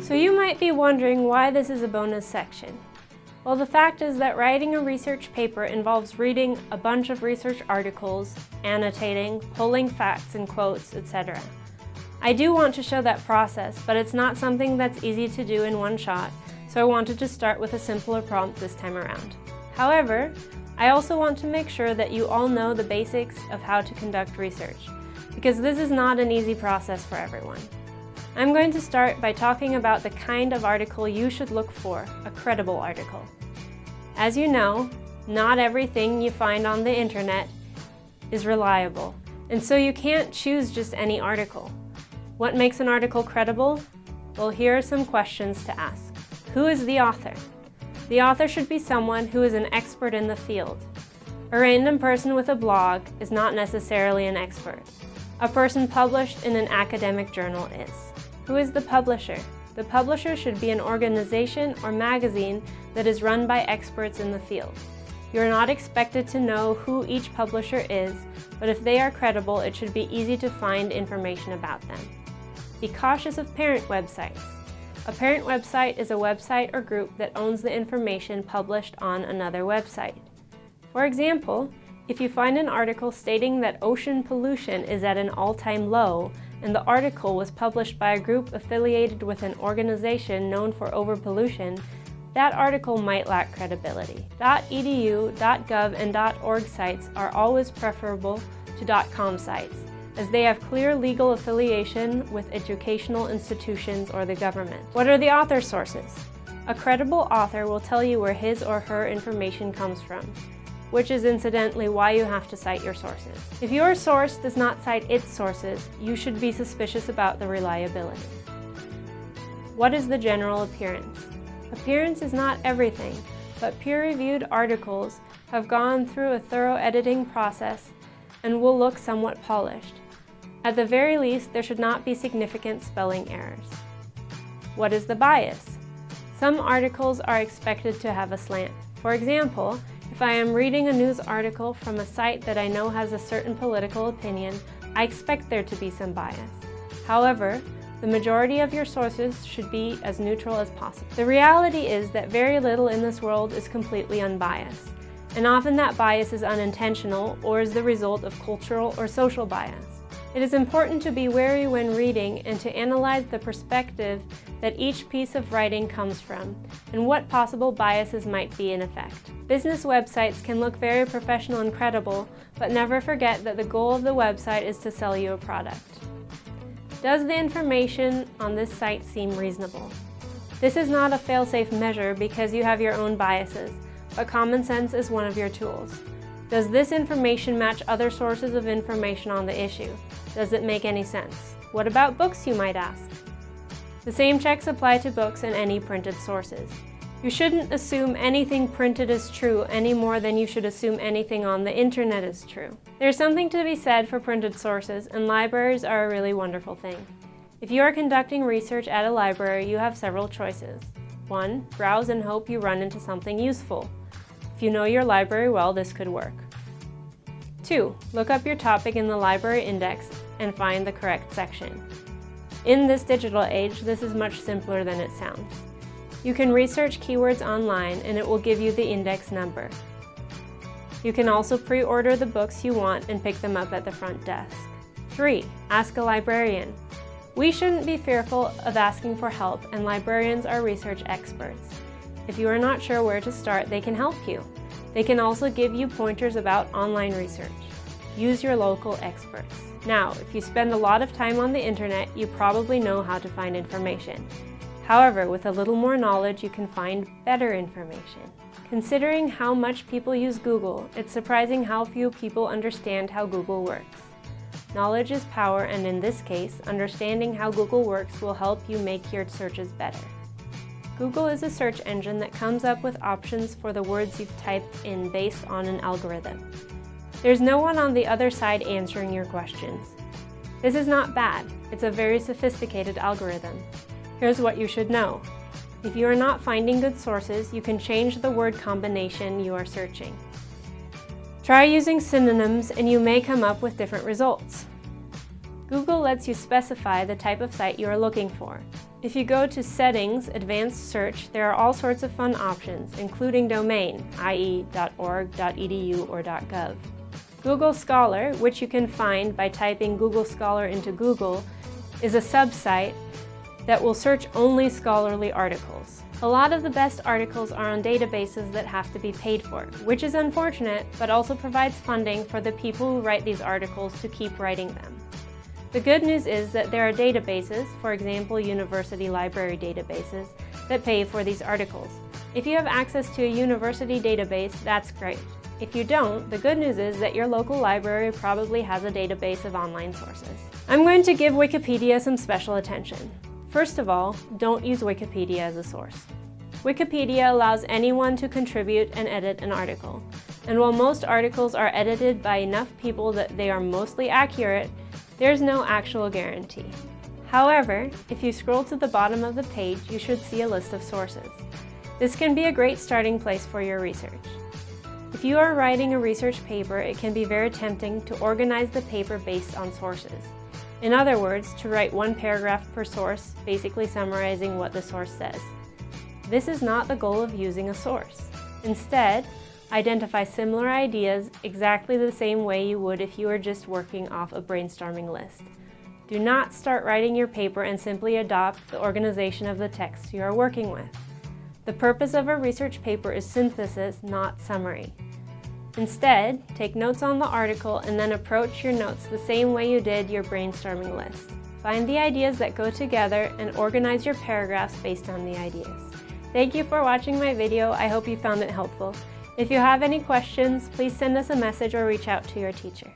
So you might be wondering why this is a bonus section. Well, the fact is that writing a research paper involves reading a bunch of research articles, annotating, pulling facts and quotes, etc. I do want to show that process, but it's not something that's easy to do in one shot, so I wanted to start with a simpler prompt this time around. However, I also want to make sure that you all know the basics of how to conduct research, because this is not an easy process for everyone. I'm going to start by talking about the kind of article you should look for, a credible article. As you know, not everything you find on the internet is reliable, and so you can't choose just any article. What makes an article credible? Well, here are some questions to ask. Who is the author? The author should be someone who is an expert in the field. A random person with a blog is not necessarily an expert. A person published in an academic journal is. Who is the publisher? The publisher should be an organization or magazine that is run by experts in the field. You are not expected to know who each publisher is, but if they are credible, it should be easy to find information about them. Be cautious of parent websites. A parent website is a website or group that owns the information published on another website. For example, if you find an article stating that ocean pollution is at an all-time low, and the article was published by a group affiliated with an organization known for overpollution, that article might lack credibility. .edu, .gov, and .org sites are always preferable to .com sites, as they have clear legal affiliation with educational institutions or the government. What are the author sources? A credible author will tell you where his or her information comes from, which is incidentally why you have to cite your sources. If your source does not cite its sources, you should be suspicious about the reliability. What is the general appearance? Appearance is not everything, but peer-reviewed articles have gone through a thorough editing process and will look somewhat polished. At the very least, there should not be significant spelling errors. What is the bias? Some articles are expected to have a slant. For example, if I am reading a news article from a site that I know has a certain political opinion, I expect there to be some bias. However, the majority of your sources should be as neutral as possible. The reality is that very little in this world is completely unbiased, and often that bias is unintentional or is the result of cultural or social bias. It is important to be wary when reading and to analyze the perspective that each piece of writing comes from and what possible biases might be in effect. Business websites can look very professional and credible, but never forget that the goal of the website is to sell you a product. Does the information on this site seem reasonable? This is not a fail-safe measure because you have your own biases, but common sense is one of your tools. Does this information match other sources of information on the issue? Does it make any sense? What about books, you might ask? The same checks apply to books and any printed sources. You shouldn't assume anything printed is true any more than you should assume anything on the internet is true. There's something to be said for printed sources, and libraries are a really wonderful thing. If you are conducting research at a library, you have several choices. 1. Browse and hope you run into something useful. If you know your library well, this could work. 2. Look up your topic in the library index and find the correct section. In this digital age, this is much simpler than it sounds. You can research keywords online and it will give you the index number. You can also pre-order the books you want and pick them up at the front desk. 3. Ask a librarian. We shouldn't be fearful of asking for help, and librarians are research experts. If you are not sure where to start, they can help you. They can also give you pointers about online research. Use your local experts. Now, if you spend a lot of time on the internet, you probably know how to find information. However, with a little more knowledge, you can find better information. Considering how much people use Google, it's surprising how few people understand how Google works. Knowledge is power, and in this case, understanding how Google works will help you make your searches better. Google is a search engine that comes up with options for the words you've typed in based on an algorithm. There's no one on the other side answering your questions. This is not bad. It's a very sophisticated algorithm. Here's what you should know. If you are not finding good sources, you can change the word combination you are searching. Try using synonyms and you may come up with different results. Google lets you specify the type of site you are looking for. If you go to Settings, Advanced Search, there are all sorts of fun options, including domain, i.e. .org, .edu, or .gov. Google Scholar, which you can find by typing Google Scholar into Google, is a sub-site that will search only scholarly articles. A lot of the best articles are on databases that have to be paid for, which is unfortunate, but also provides funding for the people who write these articles to keep writing them. The good news is that there are databases, for example university library databases, that pay for these articles. If you have access to a university database, that's great. If you don't, the good news is that your local library probably has a database of online sources. I'm going to give Wikipedia some special attention. First of all, don't use Wikipedia as a source. Wikipedia allows anyone to contribute and edit an article. And while most articles are edited by enough people that they are mostly accurate, there's no actual guarantee. However, if you scroll to the bottom of the page, you should see a list of sources. This can be a great starting place for your research. If you are writing a research paper, it can be very tempting to organize the paper based on sources. In other words, to write one paragraph per source, basically summarizing what the source says. This is not the goal of using a source. Instead, identify similar ideas exactly the same way you would if you were just working off a brainstorming list. Do not start writing your paper and simply adopt the organization of the text you are working with. The purpose of a research paper is synthesis, not summary. Instead, take notes on the article and then approach your notes the same way you did your brainstorming list. Find the ideas that go together and organize your paragraphs based on the ideas. Thank you for watching my video. I hope you found it helpful. If you have any questions, please send us a message or reach out to your teacher.